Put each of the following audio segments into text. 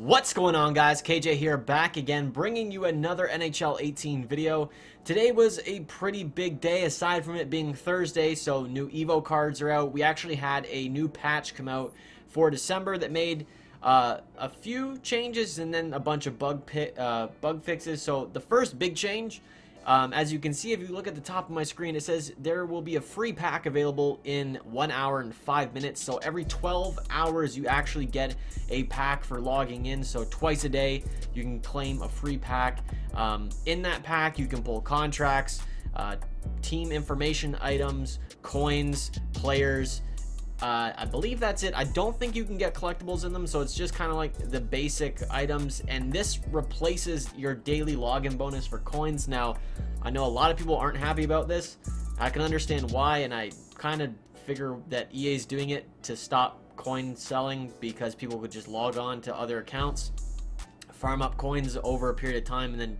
What's going on, guys? KJ here, back again, bringing you another NHL 18 video. Today was a pretty big day, aside from it being Thursday, so new Evo cards are out. We actually had a new patch come out for December that made a few changes and then a bunch of bug fixes. So the first big change, as you can see, if you look at the top of my screen, it says there will be a free pack available in 1 hour and 5 minutes. So every 12 hours you actually get a pack for logging in. So twice a day you can claim a free pack. In that pack you can pull contracts, team information items, coins, players. I believe that's it. I don't think you can get collectibles in them, so it's just kind of like the basic items, and this replaces your daily login bonus for coins. Now, I know a lot of people aren't happy about this. I can understand why, and I kind of figure that EA's doing it to stop coin selling because people could just log on to other accounts, farm up coins over a period of time, and then,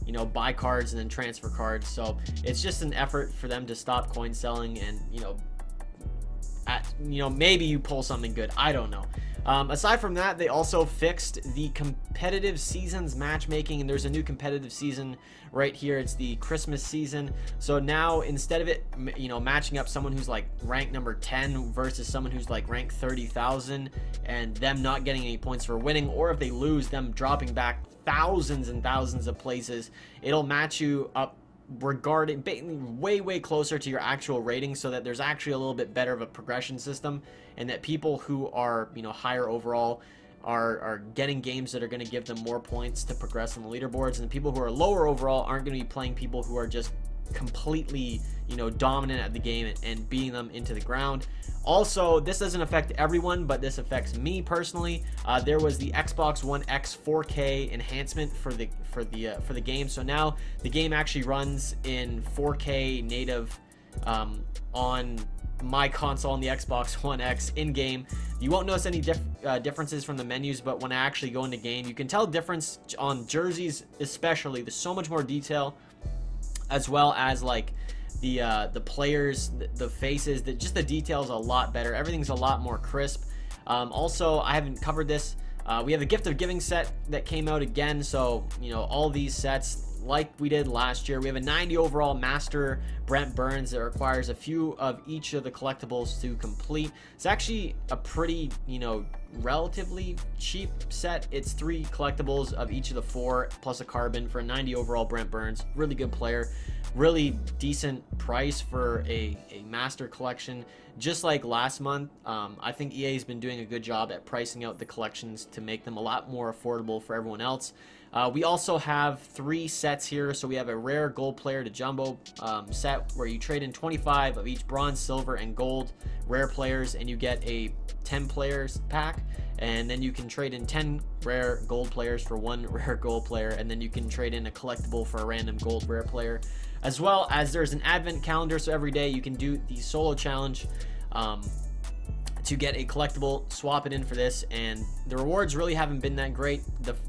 you know, buy cards and then transfer cards. So it's just an effort for them to stop coin selling, and maybe you pull something good. I don't know. Aside from that, they also fixed the competitive seasons matchmaking, and there's a new competitive season right here. It's the Christmas season. So now, instead of it, matching up someone who's like rank number 10 versus someone who's like rank 30,000 and them not getting any points for winning, or if they lose, them dropping back thousands and thousands of places, it'll match you up regarding way closer to your actual rating, so that there's actually a little bit better of a progression system, and that people who are higher overall are getting games that are going to give them more points to progress on the leaderboards, and the people who are lower overall aren't going to be playing people who are just completely dominant at the game and beating them into the ground. Also, this doesn't affect everyone, but this affects me personally. There was the Xbox One X 4K enhancement for the game, so now the game actually runs in 4K native on my console, on the Xbox One X in game. You won't notice any differences from the menus, but when I actually go into game, you can tell difference on jerseys especially. There's so much more detail, as well as like the players, the faces, just the details a lot better. Everything's a lot more crisp. Also, I haven't covered this. We have the Gift of Giving set that came out again. So all these sets, like we did last year, we have a 90 overall Master Brent Burns that requires a few of each of the collectibles to complete. It's actually a pretty relatively cheap set. It's 3 collectibles of each of the 4 plus a carbon for a 90 overall Brent Burns. Really good player, really decent price for a master collection. Just like last month, I think EA has been doing a good job at pricing out the collections to make them a lot more affordable for everyone else. We also have 3 sets here. So we have a rare gold player to jumbo set where you trade in 25 of each bronze, silver, and gold rare players, and you get a 10 players pack. And then you can trade in 10 rare gold players for 1 rare gold player, and then you can trade in a collectible for a random gold rare player. As well as there's an advent calendar, so every day you can do the solo challenge to get a collectible, swap it in for this, and the rewards really haven't been that great.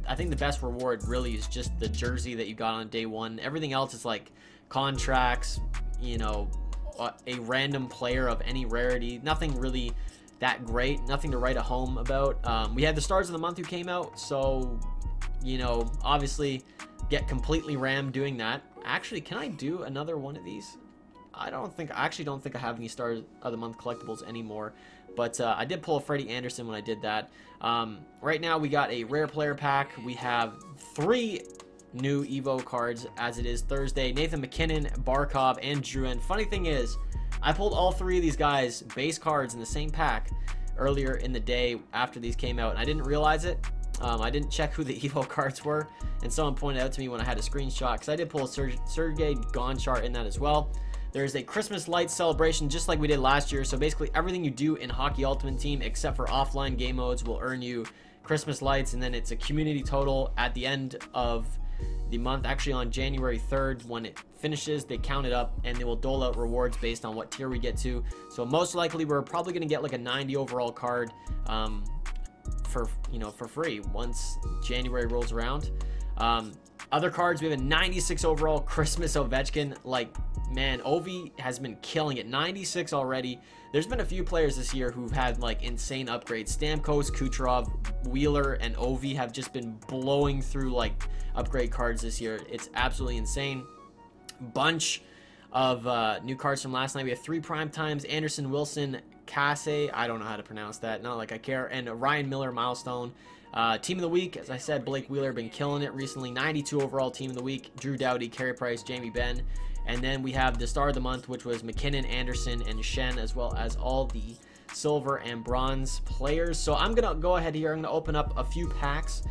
I think the best reward really is just the jersey that you got on day 1. Everything else is like contracts, a random player of any rarity. Nothing really that great, nothing to write a home about. We had the Stars of the Month who came out, so obviously get completely rammed doing that. Actually, can I do another one of these? I actually don't think I have any Stars of the Month collectibles anymore, but I did pull a Freddie Anderson when I did that. Right now we got a rare player pack. We have 3 new Evo cards as it is Thursday: Nathan McKinnon, Barkov, and Druin. Funny thing is, I pulled all 3 of these guys base cards in the same pack earlier in the day after these came out, and I didn't realize it. I didn't check who the Evo cards were, and someone pointed out to me when I had a screenshot, because I did pull a Sergei Gonchar in that as well. There's a Christmas lights celebration just like we did last year, so basically everything you do in Hockey Ultimate Team except for offline game modes will earn you Christmas lights, and then it's a community total at the end of the month. Actually, on January 3rd, when it finishes, they count it up and they will dole out rewards based on what tier we get to. So most likely we're probably going to get like a 90 overall card for free once January rolls around. Other cards, we have a 96 overall Christmas Ovechkin. Like, man, Ovi has been killing it. 96 already. There's been a few players this year who've had like insane upgrades. Stamkos, Kucherov, Wheeler, and Ovi have just been blowing through like upgrade cards this year. It's absolutely insane. Bunch of new cards from last night. We have 3 prime times: Anderson, Wilson, Kase, I don't know how to pronounce that, not like I care, and Ryan Miller milestone. Team of the week, as I said, Blake Wheeler been killing it recently. 92 overall team of the week: Drew Doughty, Carey Price, Jamie Benn. And then we have the star of the month, which was McKinnon, Anderson, and Shen, as well as all the silver and bronze players. So I'm gonna go ahead here. I'm gonna open up a few packs.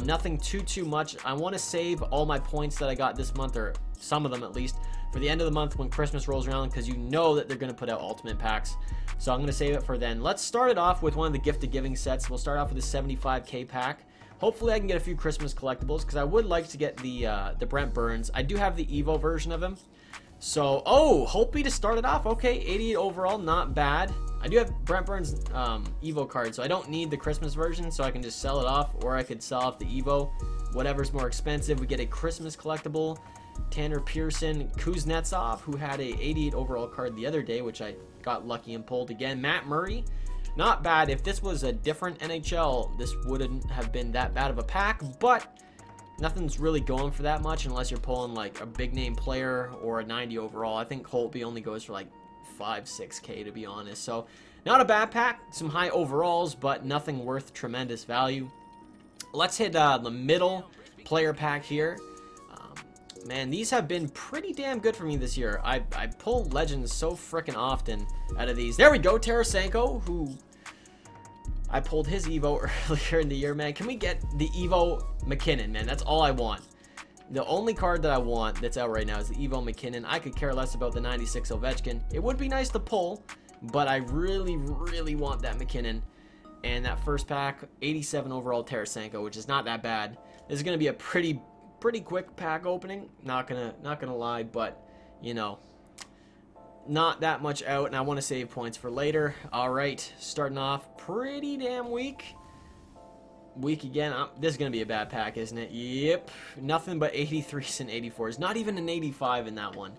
Nothing too much. I want to save all my points that I got this month, or some of them at least, for the end of the month when Christmas rolls around, because you know that they're gonna put out ultimate packs. So I'm gonna save it for then. Let's start it off with one of the gift of giving sets. We'll start off with a 75k pack. Hopefully I can get a few Christmas collectibles, because I would like to get the Brent Burns. I do have the Evo version of him. So, oh, Holtby to start it off. Okay, 88 overall, not bad. I do have Brent Burns Evo card, so I don't need the Christmas version, so I can just sell it off, or I could sell off the Evo. Whatever's more expensive. We get a Christmas collectible. Tanner Pearson, Kuznetsov, who had a 88 overall card the other day, which I got lucky and pulled again. Matt Murray, not bad. If this was a different NHL, this wouldn't have been that bad of a pack, but nothing's really going for that much unless you're pulling like a big name player or a 90 overall. I think Holtby only goes for like 5-6k, to be honest. So not a bad pack. Some high overalls, but nothing worth tremendous value. Let's hit the middle player pack here. Man, these have been pretty damn good for me this year. I pull legends so freaking often out of these. There we go, Tarasenko, who I pulled his Evo earlier in the year, man. Can we get the Evo McKinnon, man? That's all I want. The only card that I want that's out right now is the Evo McKinnon. I could care less about the 96 Ovechkin. It would be nice to pull, but I really want that McKinnon. And that first pack, 87 overall Tarasenko, which is not that bad. This is going to be a pretty quick pack opening. Not gonna lie, but you know, not that much out, and I want to save points for later. All right, starting off pretty damn weak again. This is gonna be a bad pack, isn't it? Yep, nothing but 83s and 84s. Not even an 85 in that one.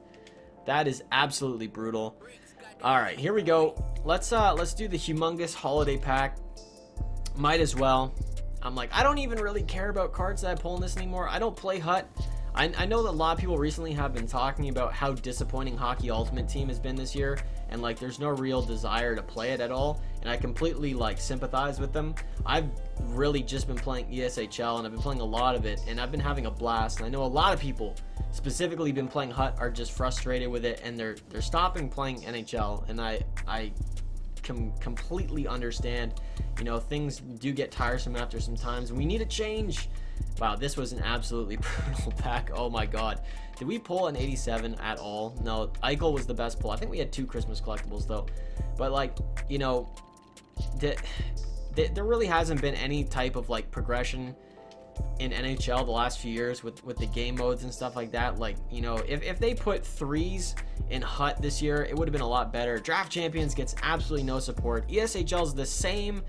That is absolutely brutal. All right, here we go. Let's do the humongous holiday pack. Might as well. I'm like, I don't even really care about cards that I pull in this anymore. I don't play Hut. I know that a lot of people recently have been talking about how disappointing Hockey Ultimate Team has been this year, and like there's no real desire to play it at all, and I completely like sympathize with them. I've really just been playing ESHL, and I've been playing a lot of it, and I've been having a blast. And I know a lot of people specifically been playing Hut are just frustrated with it, and they're stopping playing NHL, and I can completely understand. You know, things do get tiresome after some times, and we need a change. Wow, this was an absolutely brutal pack. Oh my god, did we pull an 87 at all? No, Eichel was the best pull. I think we had 2 Christmas collectibles though, but like, you know, there really hasn't been any type of like progression in NHL the last few years with the game modes and stuff like that. Like, you know, if they put 3s in Hut this year, it would have been a lot better. Draft Champions gets absolutely no support. ESHL is the same,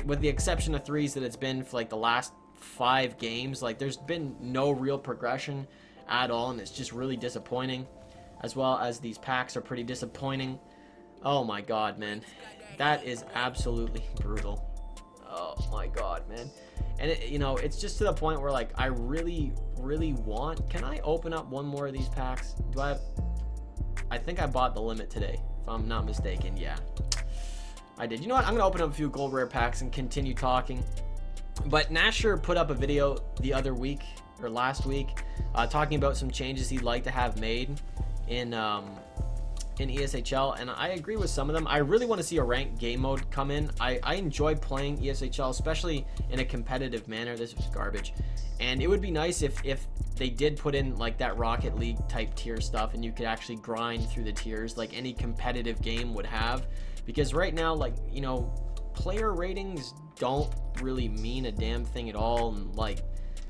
with the exception of 3s that it's been for like the last 5 games. Like, there's been no real progression at all, and it's just really disappointing. As well as these packs are pretty disappointing. Oh my god, man, that is absolutely brutal. Oh my god, man. And it, you know, it's just to the point where like I really want. Can I open up one more of these packs? Do I have? I think I bought the limit today, if I'm not mistaken. Yeah, I did. You know what? I'm gonna open up a few gold rare packs and continue talking. But Nasher put up a video the other week or last week, talking about some changes he'd like to have made in ESHL, and I agree with some of them. I really want to see a ranked game mode come in. I enjoy playing ESHL, especially in a competitive manner. This was garbage, and it would be nice if they did put in like that Rocket League type tier stuff, and you could actually grind through the tiers like any competitive game would have. Because right now, like, you know, player ratings don't really mean a damn thing at all, and like,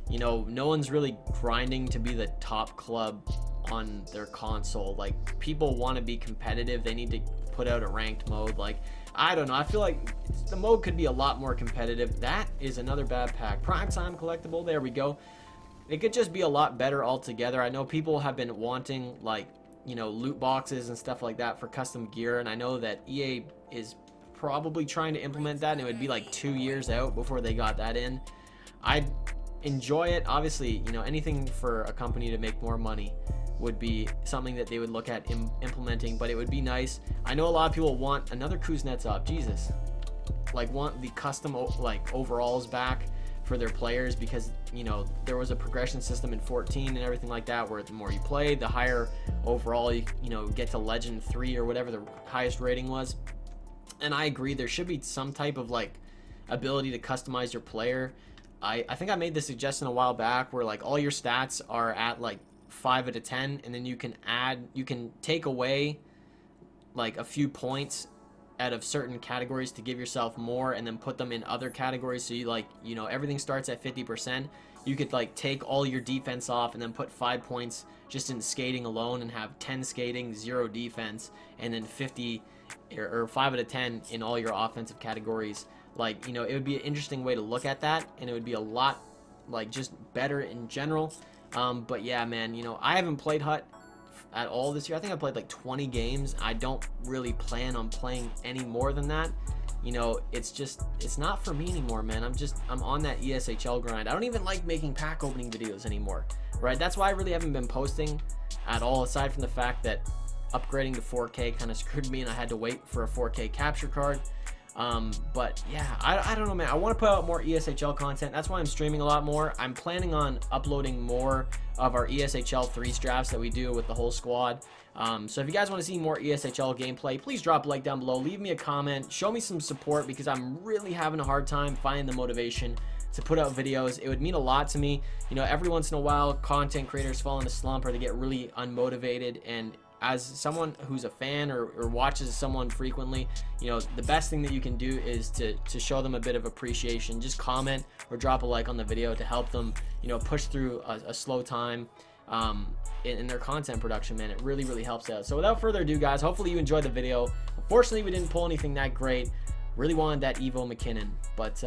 you know, no one's really grinding to be the top club on their console. Like, people want to be competitive, they need to put out a ranked mode. Like, I don't know, I feel like the mode could be a lot more competitive. That is another bad pack. Primetime collectible, there we go. it could just be a lot better altogether. I know people have been wanting, like, you know, loot boxes and stuff like that for custom gear, and I know that EA is probably trying to implement that, and it would be like 2 years out before they got that in. I'd enjoy it. Obviously, you know, anything for a company to make more money would be something that they would look at implementing, but it would be nice. I know a lot of people want another Kuznetsov, Jesus, like want the custom like overalls back for their players, because, you know, there was a progression system in 14 and everything like that, where the more you played, the higher overall you know, get to Legend 3 or whatever the highest rating was. And I agree, there should be some type of like ability to customize your player. I think I made this suggestion a while back, where like all your stats are at like 5 out of 10, and then you can take away like a few points out of certain categories to give yourself more, and then put them in other categories. So you, like, you know, everything starts at 50%. You could like take all your defense off and then put 5 points just in skating alone, and have 10 skating, 0 defense, and then 50 or 5 out of 10 in all your offensive categories. Like, you know, it would be an interesting way to look at that, and it would be a lot like just better in general. But yeah, man, you know, I haven't played HUT at all this year. I think I played like 20 games. I don't really plan on playing any more than that. You know, it's not for me anymore, man. I'm on that ESHL grind. I don't even like making pack opening videos anymore, right? That's why I really haven't been posting at all, aside from the fact that upgrading to 4K kind of screwed me, and I had to wait for a 4K capture card. But yeah, I don't know, man. I want to put out more ESHL content. That's why I'm streaming a lot more. I'm planning on uploading more of our ESHL 3 drafts that we do with the whole squad. So if you guys want to see more ESHL gameplay, please drop a like down below, leave me a comment, show me some support, because I'm really having a hard time finding the motivation to put out videos. It would mean a lot to me. You know, every once in a while, content creators fall in a slump, or they get really unmotivated, and as someone who's a fan or watches someone frequently, you know, the best thing that you can do is to show them a bit of appreciation. Just comment or drop a like on the video to help them, you know, push through a slow time in their content production, man. It really, really helps out. So without further ado, guys, hopefully you enjoyed the video. Unfortunately, we didn't pull anything that great. Really wanted that Evo McKinnon, but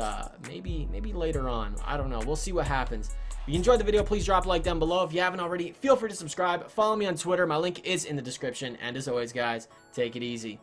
maybe later on. I don't know. We'll see what happens. If you enjoyed the video, please drop a like down below. If you haven't already, feel free to subscribe. Follow me on Twitter. My link is in the description. And as always, guys, take it easy.